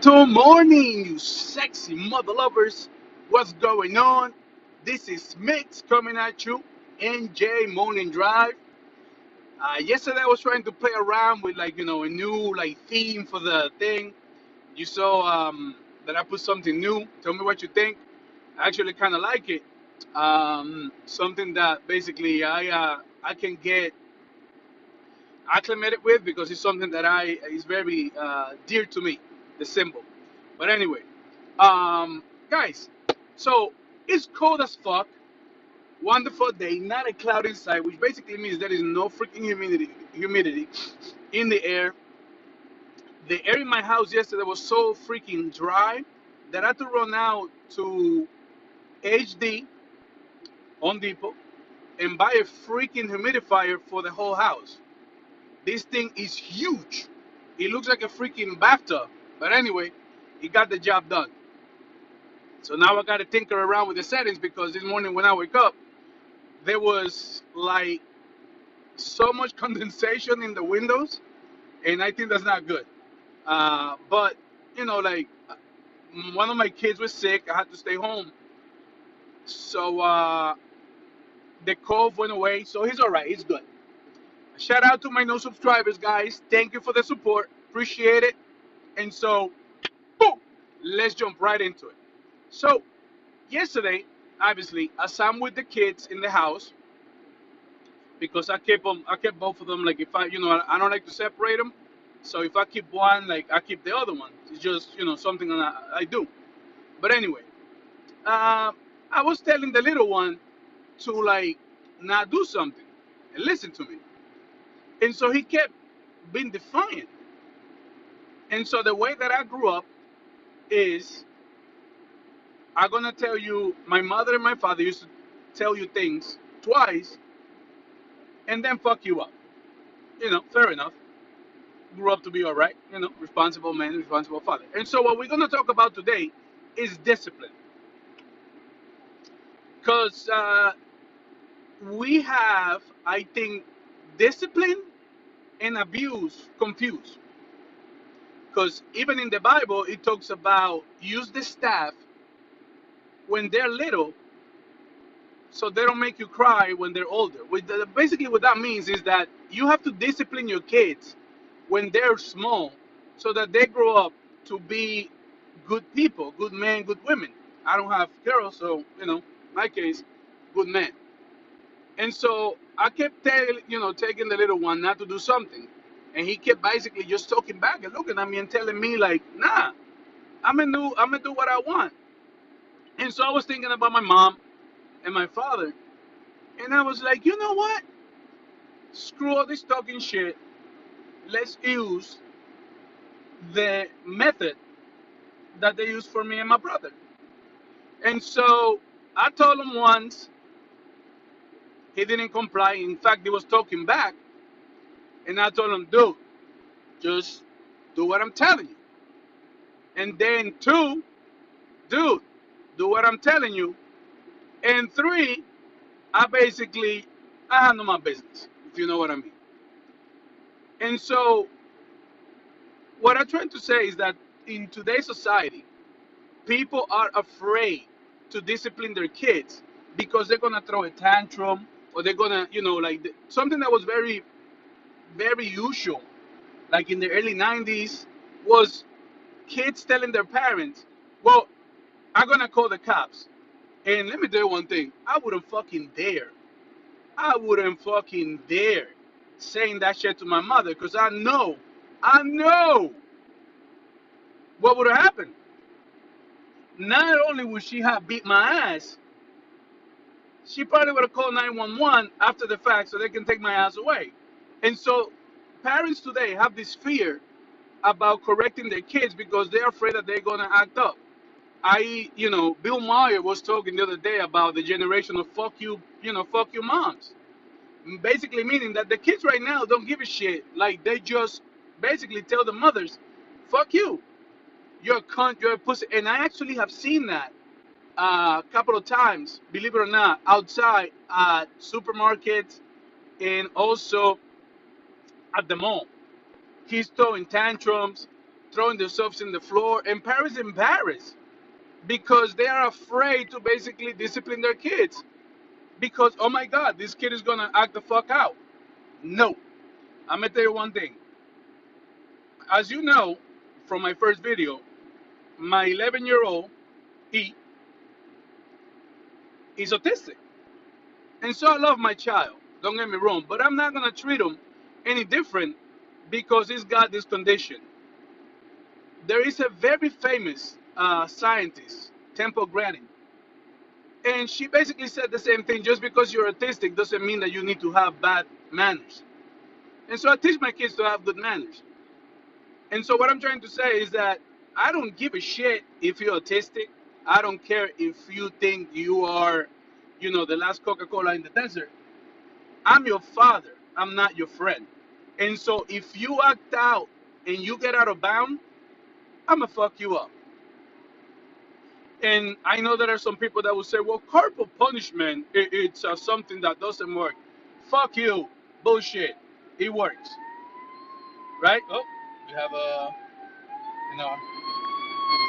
Good morning, you sexy mother lovers. What's going on? This is Mix coming at you, NJ Morning Drive. Yesterday I was trying to play around with a new theme for the thing. You saw that I put something new. Tell me what you think. I actually kind of like it. Something that basically I can get acclimated with because it's something that I is very dear to me. The symbol. But anyway, guys, so it's cold as fuck. Wonderful day, not a cloud inside, which basically means there is no freaking humidity in the air. The air in my house yesterday was so freaking dry that I had to run out to HD on Depot and buy a freaking humidifier for the whole house. This thing is huge. It looks like a freaking bathtub. But anyway, it got the job done. So now I got to tinker around with the settings because this morning when I wake up, there was like so much condensation in the windows, and I think that's not good. But one of my kids was sick. I had to stay home, so the cough went away. So he's all right. He's good. Shout out to my new subscribers, guys. Thank you for the support. Appreciate it. And so, boom, let's jump right into it. So yesterday, obviously, as I'm with the kids in the house, because I kept both of them. Like if I don't like to separate them. So if I keep one, like I keep the other one. It's just something that I do. But anyway, I was telling the little one to like not do something and listen to me, and so he kept being defiant. And so the way that I grew up is I'm gonna tell you. My mother and my father used to tell you things twice and then fuck you up. Fair enough. Grew up to be all right, responsible man, responsible father. And so what we're going to talk about today is discipline. Because we have, I think, discipline and abuse confused. Because even in the Bible, it talks about use the staff when they're little so they don't make you cry when they're older. Basically, what that means is that you have to discipline your kids when they're small so that they grow up to be good people, good men, good women. I don't have girls, so, my case, good men. And so I kept taking the little one not to do something. And he kept basically just talking back and looking at me and telling me like, nah, I'm gonna do what I want. And so I was thinking about my mom and my father. And I was like, you know what? Screw all this talking shit. Let's use the method that they used for me and my brother. And so I told him once, he didn't comply. In fact, he was talking back. And I told him, dude, just do what I'm telling you. And then two, dude, do what I'm telling you. And three, I handle my business, if you know what I mean. And so what I'm trying to say is that in today's society, people are afraid to discipline their kids because they're gonna throw a tantrum or they're gonna, something that was very, very usual, like in the early '90s, was kids telling their parents, "Well, I'm gonna call the cops." And let me tell you one thing: I wouldn't fucking dare. I wouldn't fucking dare saying that shit to my mother because I know what would have happened. Not only would she have beat my ass, she probably would have called 911 after the fact so they can take my ass away. And so parents today have this fear about correcting their kids because they're afraid that they're gonna act up. Bill Maher was talking the other day about the generation of fuck you moms. Basically meaning that the kids right now don't give a shit. Like they just basically tell the mothers, fuck you. You're a cunt, you're a pussy. And I actually have seen that a couple of times, believe it or not, outside at supermarkets and also at the mall. He's throwing tantrums. throwing themselves in the floor, and parents embarrassed because they are afraid to basically discipline their kids because, oh my God, this kid is gonna act the fuck out. No, I'm gonna tell you one thing. As you know from my first video, my 11-year-old, he is autistic. And so I love my child, don't get me wrong, but I'm not gonna treat him any different because he's got this condition. There is a very famous scientist, Temple Grandin, and she basically said the same thing. Just because you're autistic doesn't mean that you need to have bad manners. And so I teach my kids to have good manners. And so what I'm trying to say is that I don't give a shit if you're autistic. I don't care if you think you are, the last Coca-Cola in the desert. I'm your father. I'm not your friend. And so if you act out and you get out of bounds, I'm gonna fuck you up. And I know there are some people that will say, well, corporal punishment, it's something that doesn't work. Fuck you. Bullshit. It works. Right? Oh, we have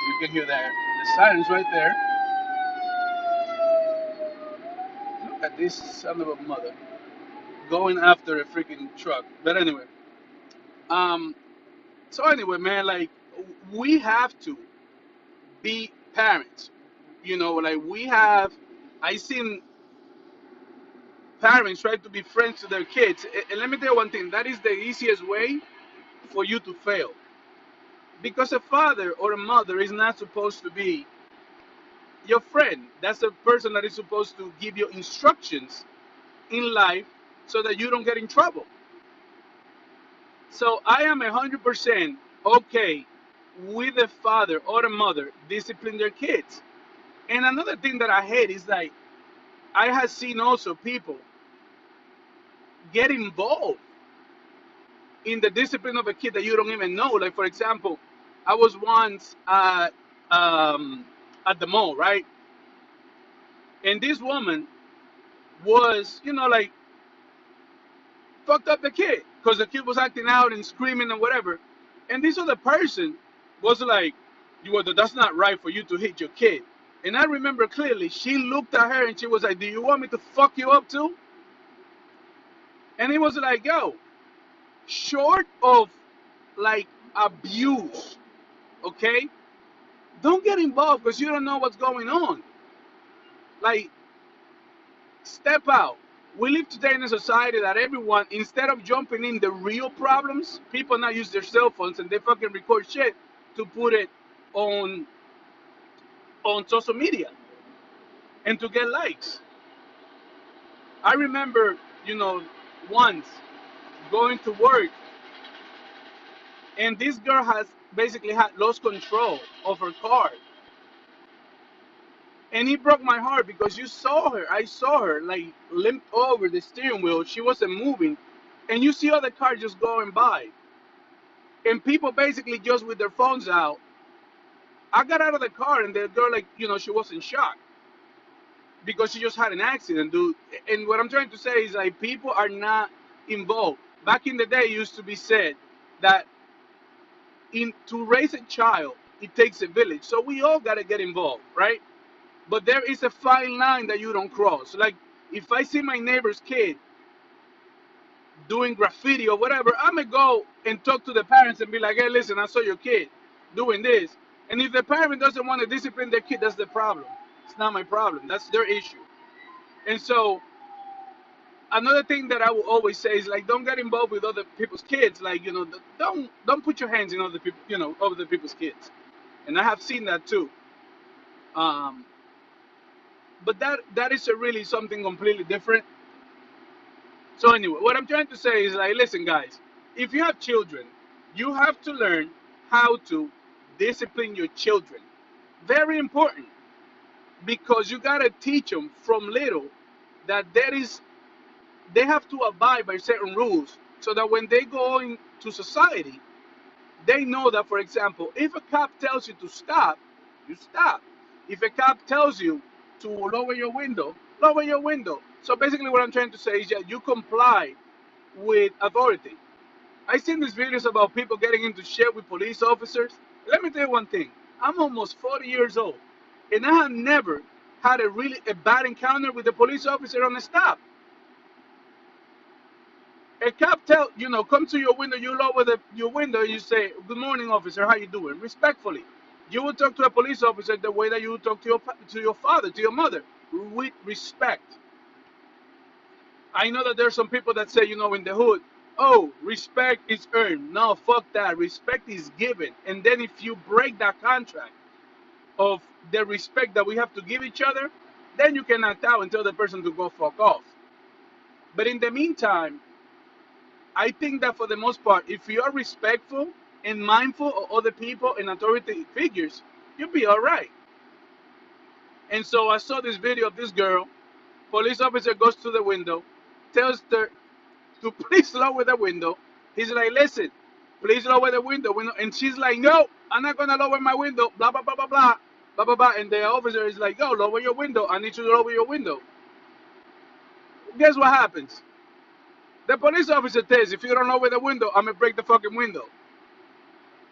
you can hear that. The sirens right there. Look at this son of a mother going after a freaking truck. But anyway, um, so anyway, man, like we have to be parents. Like we have. I seen parents try to be friends to their kids. And let me tell you one thing. That is the easiest way for you to fail. Because a father or a mother is not supposed to be your friend. That's a person that is supposed to give you instructions in life so that you don't get in trouble. So I am 100% okay with the father or the mother discipline their kids. And another thing that I hate is like I have seen also people get involved in the discipline of a kid that you don't even know. Like for example, I was once at the mall, right? And this woman was, like fucked up the kid because the kid was acting out and screaming and whatever. And this other person was like, that's not right for you to hit your kid. And I remember clearly, she looked at her and she was like, do you want me to fuck you up too? And he was like, yo, short of like abuse, okay? Don't get involved because you don't know what's going on. Like, step out. We live today in a society that everyone, instead of jumping in the real problems, people now use their cell phones and they fucking record shit to put it on social media and to get likes. I remember, once going to work and this girl has basically had lost control of her car. And it broke my heart because I saw her like limp over the steering wheel. She wasn't moving. And you see other cars just going by. And people basically just with their phones out. I got out of the car and the girl like, she was in shock. Because she just had an accident, dude. And what I'm trying to say is like people are not involved. Back in the day it used to be said that to raise a child, it takes a village. So we all gotta get involved, right? But there is a fine line that you don't cross. Like if I see my neighbor's kid doing graffiti or whatever, I'm gonna go and talk to the parents and be like, hey, listen, I saw your kid doing this. And if the parent doesn't want to discipline their kid, that's the problem. It's not my problem. That's their issue. And so another thing that I will always say is like, don't get involved with other people's kids. Like, don't put your hands in other people, other people's kids. And I have seen that too. Um, but that is a really something completely different. So anyway, what I'm trying to say is like, listen, guys, if you have children, you have to learn how to discipline your children. Very important because you gotta teach them from little that they have to abide by certain rules so that when they go into society, they know that, for example, if a cop tells you to stop, you stop. If a cop tells you to lower your window, lower your window. So basically what I'm trying to say is that you comply with authority. I seen these videos about people getting into shit with police officers. Let me tell you one thing. I'm almost 40 years old, and I have never had a bad encounter with a police officer on the stop. A cop come to your window, you lower your window, and you say, "Good morning, officer. How you doing?" Respectfully. You would talk to a police officer the way that you would talk to your father, to your mother, with respect. I know that there's some people that say, in the hood, "Oh, respect is earned." No, fuck that. Respect is given. And then if you break that contract of the respect that we have to give each other, then you can act out and tell the person to go fuck off. But in the meantime, I think that for the most part, if you are respectful and mindful of other people and authority figures, you'll be all right. And so I saw this video of this girl. Police officer goes to the window, tells her to please lower the window. He's like, "Listen, please lower the window." And she's like, "No, I'm not gonna lower my window." Blah blah blah blah blah blah blah blah. And the officer is like, "Yo, lower your window. I need you to lower your window." Guess what happens? The police officer says, "If you don't lower the window, I'm gonna break the fucking window."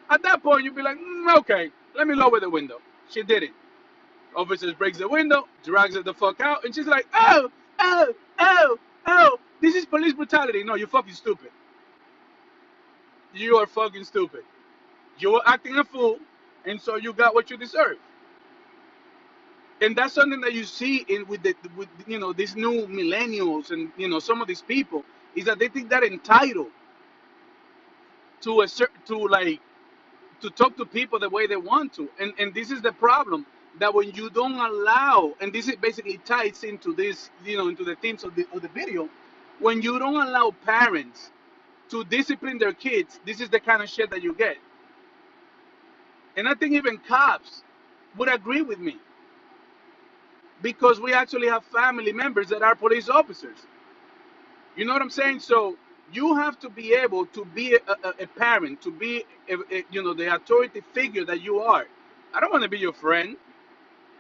At that point, you'd be like, "Okay, let me lower the window." She did it. Officer breaks the window, drags her the fuck out, and she's like, "Oh, oh, oh, oh, this is police brutality." No, you're fucking stupid. You are fucking stupid. You were acting a fool, and so you got what you deserve. And that's something that you see with these new millennials and some of these people is that they think they're entitled to to talk to people the way they want to. And this is the problem, that when you don't allow, and this is basically ties into this, into the themes of the video, when you don't allow parents to discipline their kids, this is the kind of shit that you get. And I think even cops would agree with me, because we actually have family members that are police officers. You know what I'm saying? So you have to be able to be a parent, to be the authority figure that you are. I don't want to be your friend.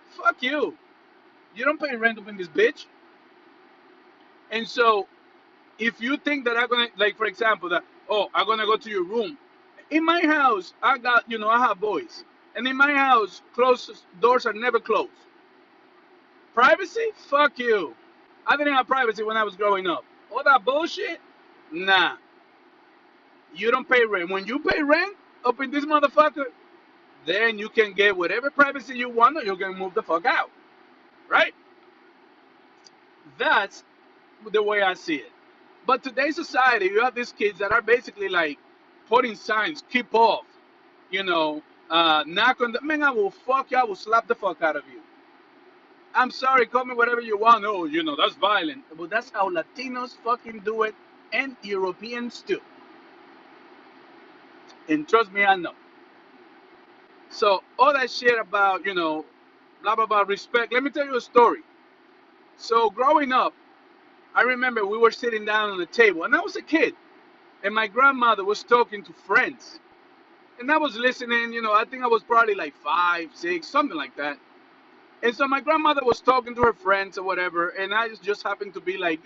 Fuck you. You don't pay rent up in this bitch. And so if you think that I'm gonna, like, for example, that, "Oh, I'm gonna go to your room." In my house, I have boys, and in my house, closed doors are never closed. Privacy? Fuck you. I didn't have privacy when I was growing up. All that bullshit? Nah. You don't pay rent. When you pay rent up in this motherfucker, then you can get whatever privacy you want, or you can move the fuck out. Right? That's the way I see it. But today's society, you have these kids that are basically like putting signs, "Keep off." Knock on the man. I will fuck you. I will slap the fuck out of you. I'm sorry, call me whatever you want. Oh, that's violent. But that's how Latinos fucking do it, and Europeans too. And trust me, I know. So all that shit about, blah blah blah, respect. Let me tell you a story. So growing up, I remember we were sitting down on the table, and I was a kid, and my grandmother was talking to friends, and I was listening. I think I was probably like 5, 6, something like that. And so my grandmother was talking to her friends or whatever, and I just happened to be like,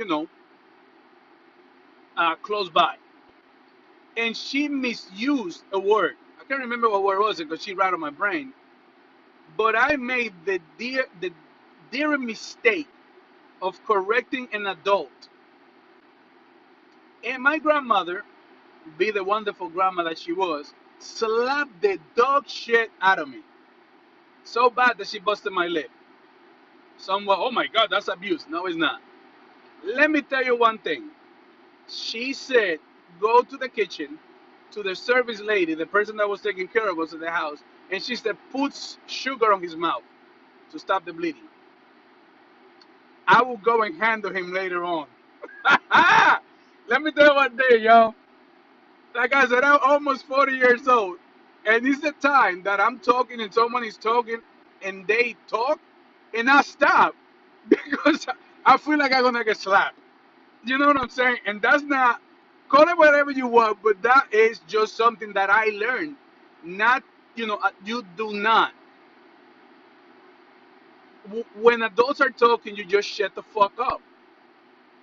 close by. And she misused a word. I can't remember what word it was because she rattled my brain. But I made the dear mistake of correcting an adult. And my grandmother, be the wonderful grandma that she was, slapped the dog shit out of me. So bad that she busted my lip. Somewhat, oh my God, that's abuse. No, it's not. Let me tell you one thing. She said, "Go to the kitchen, to the service lady, the person that was taking care of us at the house," and she said, "Put sugar on his mouth to stop the bleeding. I will go and handle him later on." Let me tell you one thing, yo. Like I said, I'm almost 40 years old, and it's the time that I'm talking and someone is talking, and they talk, and I stop because I feel like I'm gonna get slapped. You know what I'm saying? And that's not, call it whatever you want, but that is just something that I learned. Not, you do not. When adults are talking, you just shut the fuck up.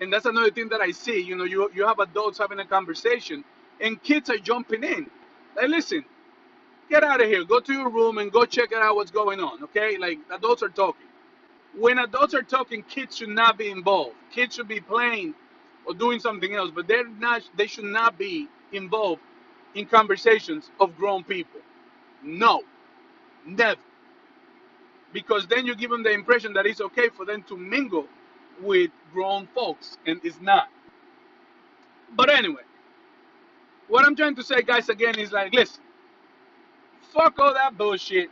And that's another thing that I see. You have adults having a conversation, and kids are jumping in. Like, listen, get out of here. Go to your room and go check it out what's going on. Okay, like adults are talking. When adults are talking, kids should not be involved. Kids should be playing or doing something else, but they're not. They should not be involved in conversations of grown people. No, never. Because then you give them the impression that it's okay for them to mingle with grown folks, and it's not. But anyway, what I'm trying to say, guys, again, is like, listen, fuck all that bullshit,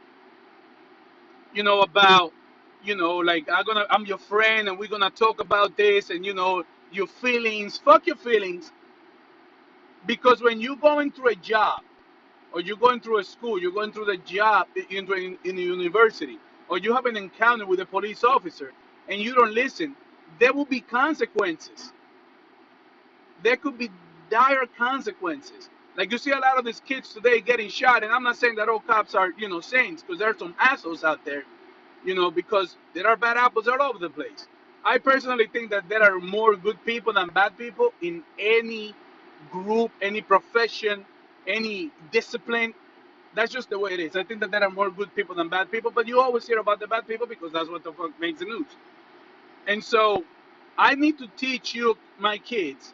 about, like I'm your friend and we're gonna talk about this and your feelings. Fuck your feelings, because when you're going through a job, or you're going through a school, you're going through the job in a university, or you have an encounter with a police officer, and you don't listen, there will be consequences. There could be dire consequences. Like, you see a lot of these kids today getting shot, and I'm not saying that all cops are, saints, because there are some assholes out there, because there are bad apples all over the place. I personally think that there are more good people than bad people in any group, any profession, any discipline. That's just the way it is. I think that there are more good people than bad people, but you always hear about the bad people because that's what the fuck makes the news. And so I need to teach you, my kids,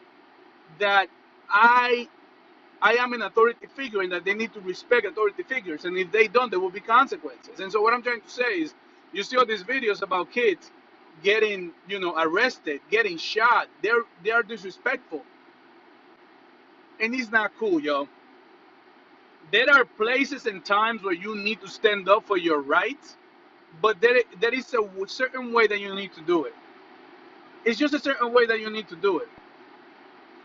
that I I am an authority figure and that they need to respect authority figures. And if they don't, there will be consequences. And so what I'm trying to say is, you see all these videos about kids getting, arrested, getting shot. They are disrespectful. And it's not cool, yo. There are places and times where you need to stand up for your rights, but there is a certain way that you need to do it. It's just a certain way that you need to do it.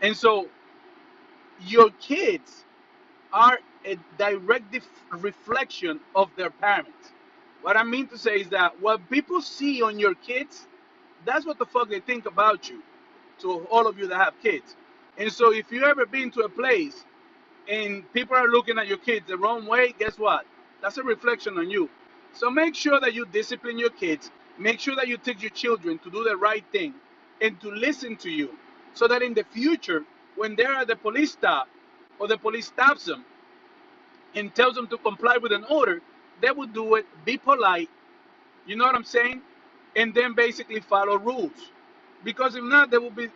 And so your kids are a direct reflection of their parents. What I mean to say is that what people see on your kids, that's what the fuck they think about you, to all of you that have kids. And so if you ever been to a place and people are looking at your kids the wrong way, guess what? That's a reflection on you. So make sure that you discipline your kids. Make sure that you teach your children to do the right thing and to listen to you, so that in the future, when they're at the police stop or the police stops them and tells them to comply with an order, they would do it, be polite, you know what I'm saying? And then basically follow rules. Because if not, there will be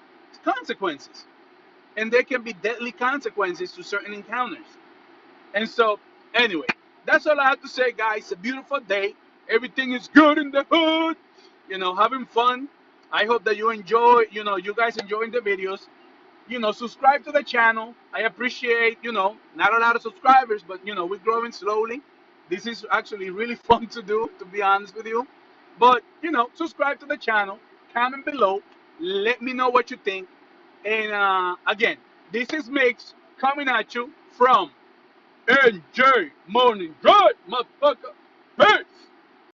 consequences. And there can be deadly consequences to certain encounters. And so, anyway, that's all I have to say, guys. It's a beautiful day. Everything is good in the hood. Having fun. I hope that you enjoy, you guys enjoying the videos. Subscribe to the channel. I appreciate, not a lot of subscribers, but, we're growing slowly. This is actually really fun to do, to be honest with you. But, subscribe to the channel. Comment below. Let me know what you think. And again, this is Mix coming at you from NJ Morning Drive, motherfucker. Peace.